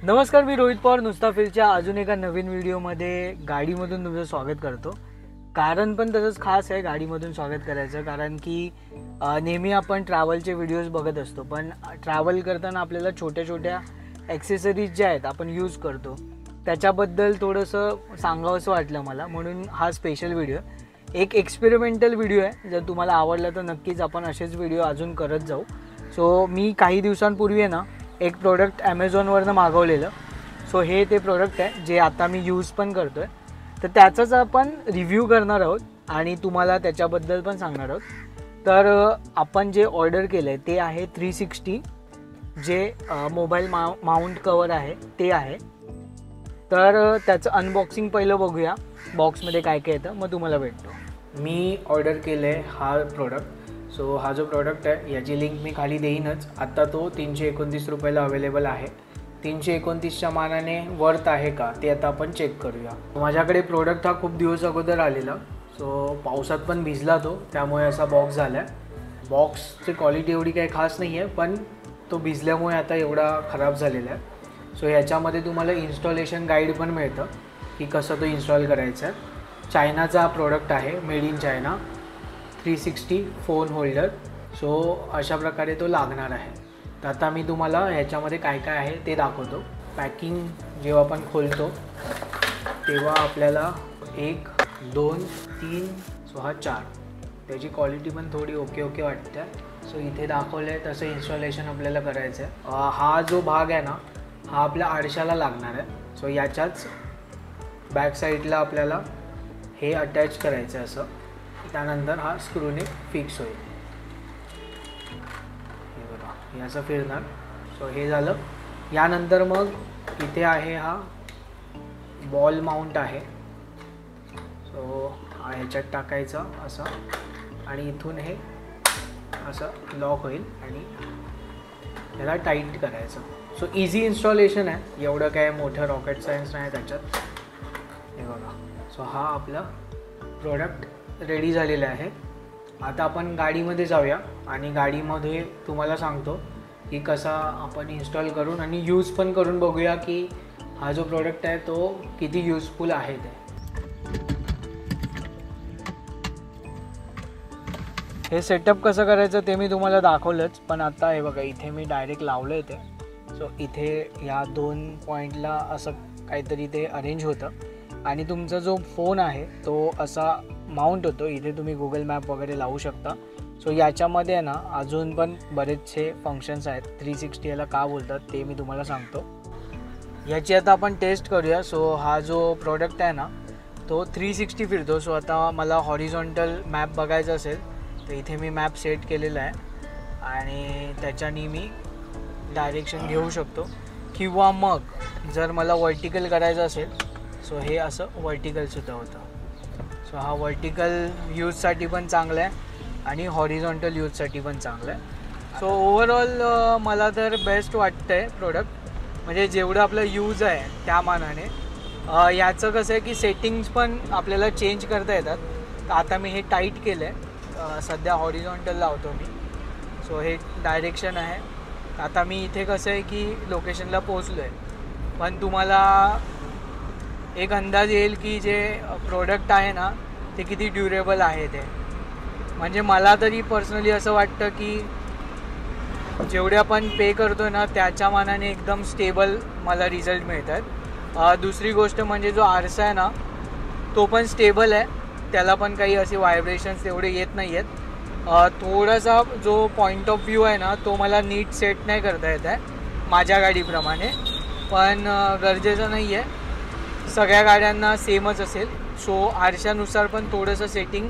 नमस्कार, मी रोहित पवार नुस्ताफिलच्या अजून एका नवीन व्हिडिओमध्ये गाडीमधून तुमचं स्वागत करतो। कारण पण तसंच खास आहे गाडीमधून स्वागत करायचं, कारण की नेहमी आपण ट्रॅव्हलचे व्हिडिओज बघत असतो, पण ट्रॅव्हल करताना आपल्याला छोट्या छोट्या ॲक्सेसरीज ज्या आहेत आपण यूज करतो त्याच्याबद्दल थोडंसं सांगावंसं वाटलं मला, म्हणून हा स्पेशल व्हिडिओ एक एक्सपेरिमेंटल व्हिडिओ आहे। जर तुम्हाला आवडलं तर नक्कीच आपण असेच व्हिडिओ अजून करत जाऊ। सो मी काही दिवसांपूर्वी आहे ना एक प्रोडक्ट ॲमेझॉनवरनं मागवलेलं। सो हे ते प्रोडक्ट आहे जे आता मी यूज पण करतो आहे, तर त्याचाच आपण रिव्ह्यू करणार आहोत आणि तुम्हाला त्याच्याबद्दल पण सांगणार आहोत। तर आपण जे ऑर्डर केलं आहे ते आहे 360, जे मोबाईल माउंट कवर आहे ते आहे। तर त्याचं अनबॉक्सिंग पहिलं बघूया, बॉक्समध्ये काय काय येतं मग तुम्हाला भेटतो। मी ऑर्डर केलं आहे हा प्रोडक्ट। सो हा जो प्रोडक्ट आहे याची लिंक मी खाली देईनच। आत्ता तो 329 रुपयाला अवेलेबल आहे। 329च्या मानाने वर्थ आहे का ते आता आपण चेक करूया। माझ्याकडे प्रोडक्ट हा खूप दिवस अगोदर आलेला, सो पावसात पण भिजला तो, त्यामुळे असा बॉक्स झाला आहे। बॉक्सची क्वालिटी एवढी काही खास नाही आहे, पण तो भिजल्यामुळे आता एवढा खराब झालेला आहे। सो ह्याच्यामध्ये तुम्हाला इन्स्टॉलेशन गाईड पण मिळतं की कसं तो इन्स्टॉल करायचा आहे। चायनाचा प्रोडक्ट आहे, made in China, 360 phone holder. So अशा प्रकारे तो लागणार आहे। तर आता मी तुम्हाला ह्याच्यामध्ये काय काय आहे ते दाखवतो। पॅकिंग जेव्हा आपण खोलतो तेव्हा आपल्याला 1 2 3 सो हा 4, त्याची क्वालिटी पण थोडी ओके वाटते। सो इथे दाखवलं आहे तसं इन्स्टॉलेशन आपल्याला करायचं आहे। हा जो भाग आहे ना हा आपल्या आरशाला लागणार आहे। सो याच्याच बॅक साईडला आपल्याला हे अटॅच करायचं आहे असं, त्यानंतर हा स्क्रूने फिक्स होईल। हे बघा हे असं फिरणार। सो हे झालं। यानंतर मग इथे आहे हा बॉल माउंट आहे। सो हा ह्याच्यात टाकायचा असं आणि इथून हे असं लॉक होईल आणि ह्याला टाईट करायचं। सो इझी इन्स्टॉलेशन आहे, एवढं काय मोठं रॉकेट सायन्स नाही त्याच्यात। हे बघा, सो हा आपला प्रोडक्ट रेडी झालेला आहे। आता आपण गाडीमध्ये जाऊया आणि गाडीमध्ये तुम्हाला सांगतो की कसा आपण इन्स्टॉल करून आणि यूज पण करून बघूया की हा जो प्रोडक्ट आहे तो किती यूजफुल आहे ते। हे सेटअप कसं करायचं ते मी तुम्हाला दाखवलंच, पण आता हे बघा इथे मी डायरेक्ट लावलं आहे ते। सो इथे ह्या 2 पॉईंटला असं काहीतरी ते अरेंज होतं आणि तुमचा जो फोन आहे तो असा माउंट होतो। इथे तुम्ही गुगल मॅप वगैरे लावू शकता। सो याच्यामध्ये आहे ना अजून पण बरेचसे फंक्शन्स आहेत। 360 याला का बोलतात ते मी तुम्हाला सांगतो। याची आता आपण टेस्ट करूया। सो हा जो प्रोडक्ट आहे ना तो 360 फिरतो। सो आता मला हॉरिझॉन्टल मॅप बघायचा असेल तर इथे मी मॅप सेट केलेला आहे आणि त्याच्याने मी डायरेक्शन घेऊ शकतो, किंवा मग जर मला वर्टिकल करायचं असेल सो हे असं वर्टिकलसुद्धा होतं। सो हा वर्टिकल यूजसाठी पण चांगला आहे आणि हॉरिझॉन्टल यूजसाठी पण चांगलं आहे। सो ओव्हरऑल मला तर बेस्ट वाटतं आहे प्रोडक्ट, म्हणजे जेवढं आपलं यूज आहे त्या मानाने। याचं कसं आहे की सेटिंग्स पण आपल्याला चेंज करता येतात। तर आता मी हे टाईट केलं आहे, सध्या हॉरिझॉन्टल लावतो मी। सो हे डायरेक्शन आहे। आता मी इथे कसं आहे की लोकेशनला पोचलो आहे, पण तुम्हाला एक अंदाज येईल की जे प्रोडक्ट आहे ना ते किती ड्युरेबल आहे ते। म्हणजे मला तरी पर्सनली असं वाटतं की जेवढे आपण पे करतो ना त्याच्या मानाने एकदम स्टेबल मला रिझल्ट मिळतात। दुसरी गोष्ट म्हणजे जो आरसा आहे ना तो पण स्टेबल आहे, त्याला पण काही असे व्हायब्रेशन्स तेवढे येत नाही आहेत। थोडासा जो पॉईंट ऑफ व्ह्यू आहे ना तो मला नीट सेट नाही करता येत आहे माझ्या गाडीप्रमाणे, पण गरजेचं नाही आहे, सगळ्या गाड्यांना सेमच असेल। सो आरशानुसार पण थोडंसं सेटिंग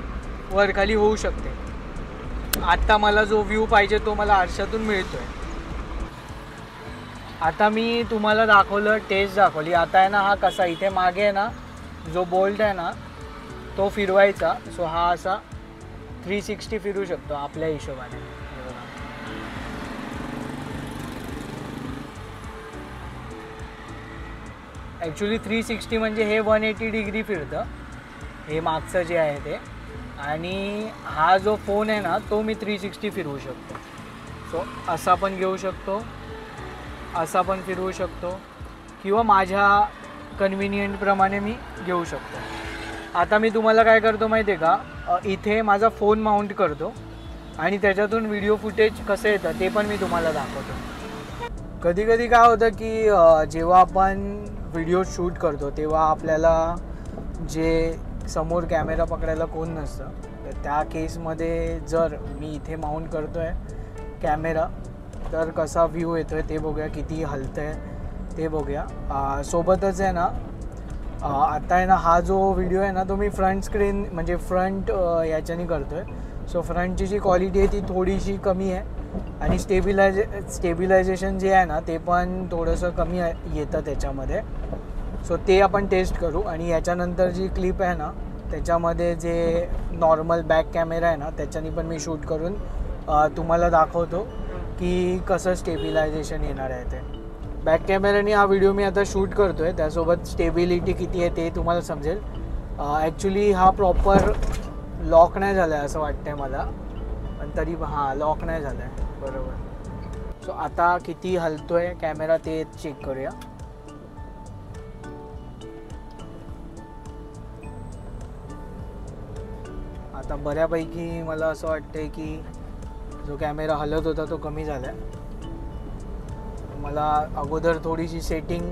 वर खाली होऊ शकते। आत्ता मला जो व्ह्यू पाहिजे तो मला आरशातून मिळतो आहे। आता मी तुम्हाला दाखवलं, टेस्ट दाखवली। आता आहे ना हा कसा इथे मागे आहे ना जो बोल्ट आहे ना तो फिरवायचा। सो हा असा 360 फिरू शकतो आपल्या हिशोबाने। ॲक्च्युली 360 म्हणजे हे 180 डिग्री फिरतं, हे मागचं जे आहे ते। आणि हा जो फोन आहे ना तो मी 360 फिरवू शकतो। सो असा पण घेऊ शकतो, असा पण फिरवू शकतो किंवा माझ्या कन्व्हिनियंटप्रमाणे मी घेऊ शकतो. आता मी तुम्हाला काय करतो माहिती आहे का, इथे माझा फोन माउंट करतो आणि त्याच्यातून व्हिडिओ फुटेज कसं येतं ते पण मी तुम्हाला दाखवतो. कधी कधी काय होतं की जेव्हा आपण व्हिडिओ शूट करतो तेव्हा आपल्याला जे समोर कॅमेरा पकडायला कोण नसतं, तर त्या केसमध्ये जर मी इथे माउंट करतो आहे कॅमेरा तर कसा व्ह्यू येतो आहे ते बघूया, किती हलतं आहे ते बघूया. सोबतच आहे ना आता आहे ना हा जो व्हिडिओ आहे ना तो मी फ्रंट स्क्रीन म्हणजे फ्रंट याच्याने करतो आहे. सो फ्रंटची जी क्वालिटी आहे ती थोडीशी कमी आहे आणि स्टेबिलायझेशन जे आहे ना ते पण थोडंसं कमी येतं त्याच्यामध्ये. सो ते आपण टेस्ट करू आणि याच्यानंतर जी क्लिप आहे ना त्याच्यामध्ये जे नॉर्मल बॅक कॅमेरा आहे ना त्याच्याने पण मी शूट करून तुम्हाला दाखवतो की कसं स्टेबिलायझेशन येणार आहे ते. बॅक कॅमेऱ्याने हा व्हिडिओ मी आता शूट करतो आहे, त्यासोबत स्टेबिलिटी किती आहे ते तुम्हाला समजेल. ॲक्च्युली हा प्रॉपर लॉक नाही झाला आहे असं वाटतं आहे मला, पण तरी हां लॉक नाही झाला आहे बरोबर. सो आता किती हलतो आहे कॅमेरा ते चेक करूया. आता बऱ्यापैकी मला असं वाटतं आहे की जो कॅमेरा हलत होता तो कमी झाला आहे. मला अगोदर थोडीशी सेटिंग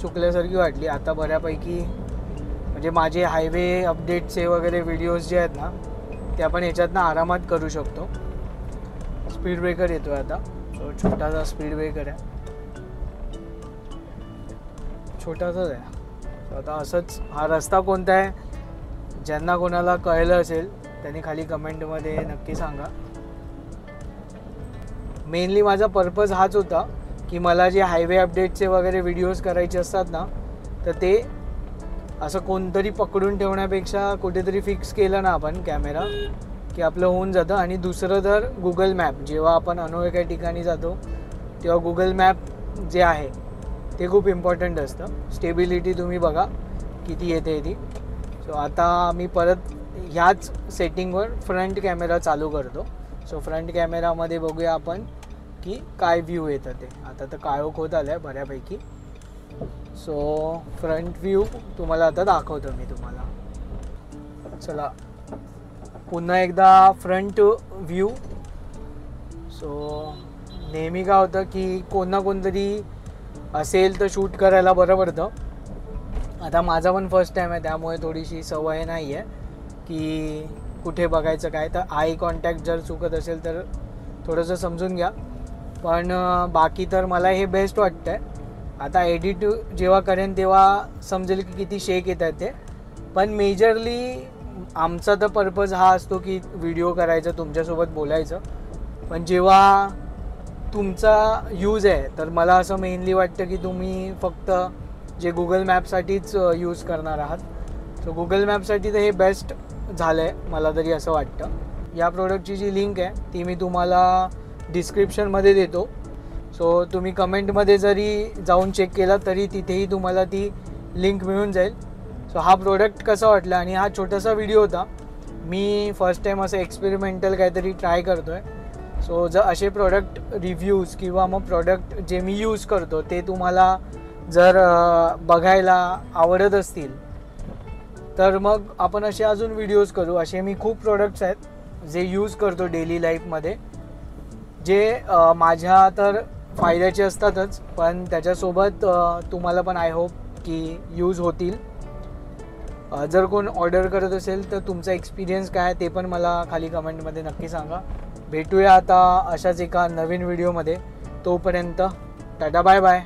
चुकल्यासारखी वाटली, आता बऱ्यापैकी म्हणजे माझे हायवे अपडेटचे वगैरे व्हिडिओज जे आहेत ना ते आपण ह्याच्यातनं आरामात करू शकतो. स्पीड ब्रेकर येतो आहे आता, सो छोटासा स्पीड ब्रेकर आहे, छोटासाच आहे. सो आता असंच हा रस्ता कोणता आहे ज्यांना कोणाला कळलं असेल त्यांनी खाली कमेंटमध्ये नक्की सांगा. मेनली माझा पर्पज हाच होता की मला जे हायवे अपडेटचे वगैरे व्हिडिओज करायचे असतात ना तर ते असं कोणतरी पकडून ठेवण्यापेक्षा कुठेतरी फिक्स केलं ना आपण कॅमेरा की आपलं होऊन जातं. आणि दुसरं तर गुगल मॅप, जेव्हा आपण अनोळख्या ठिकाणी जातो तेव्हा गुगल मॅप जे आहे ते खूप इम्पॉर्टंट असतं. स्टेबिलिटी तुम्ही बघा किती येते ती. सो आता मी परत ह्याच सेटिंगवर फ्रंट कॅमेरा चालू करतो. सो फ्रंट कॅमेरामध्ये बघूया आपण की काय व्ह्यू येतं ते. आता तर काळोख होत आलं आहे बऱ्यापैकी. सो फ्रंट व्ह्यू तुम्हाला आता दाखवतो मी तुम्हाला. चला पुन्हा एकदा फ्रंट व्ह्यू. सो नेहमी काय होतं की कोण ना कोणतरी असेल तर शूट करायला बरं पडतं. आता माझा पण फर्स्ट टाईम आहे त्यामुळे थोडीशी सवय नाही आहे की कुठे बघायचं काय. तर आय कॉन्टॅक्ट जर चुकत असेल तर थोडंसं समजून घ्या, पण बाकी तर मला हे बेस्ट वाटतं आहे. आता एडिट जेव्हा करेन तेव्हा समजेल की किती शेक येत आहेत ते. पण मेजरली आमचा तर पर्पज हा असतो की व्हिडिओ करायचा, तुमच्यासोबत बोलायचं. पण जेव्हा तुमचा यूज आहे तर मला असं मेनली वाटतं की तुम्ही फक्त जे गुगल मॅपसाठीच यूज करणार आहात. सो गुगल मॅपसाठी तर हे बेस्ट झालं आहे मला तरी असं वाटतं. या प्रोडक्टची जी लिंक आहे ती मी तुम्हाला डिस्क्रिप्शनमध्ये देतो. सो तुम्ही कमेंटमध्ये जरी जाऊन चेक केला तरी तिथेही तुम्हाला ती लिंक मिळून जाईल. सो हा प्रोडक्ट कसा वाटला आणि हा छोटासा व्हिडिओ होता. मी फर्स्ट टाईम असं एक्सपेरिमेंटल काहीतरी ट्राय करतो आहे. सो जर असे प्रोडक्ट रिव्ह्यूज किंवा मग प्रोडक्ट जे मी यूज करतो ते तुम्हाला जर बघायला आवडत असतील तर मग आपण असे अजून व्हिडिओज करू. असे मी खूप प्रोडक्ट्स आहेत जे यूज करतो डेली लाईफमध्ये, जे माझ्या तर फायद्याचे असतातच पण त्याच्यासोबत तुम्हाला पण आय होप की यूज होतील. जर कोण ऑर्डर करत असेल तर तुमचा एक्सपिरियन्स काय ते पण मला खाली कमेंटमध्ये नक्की सांगा. भेटूया आता अशाच एका नवीन व्हिडिओमध्ये. तोपर्यंत टाटा बाय बाय.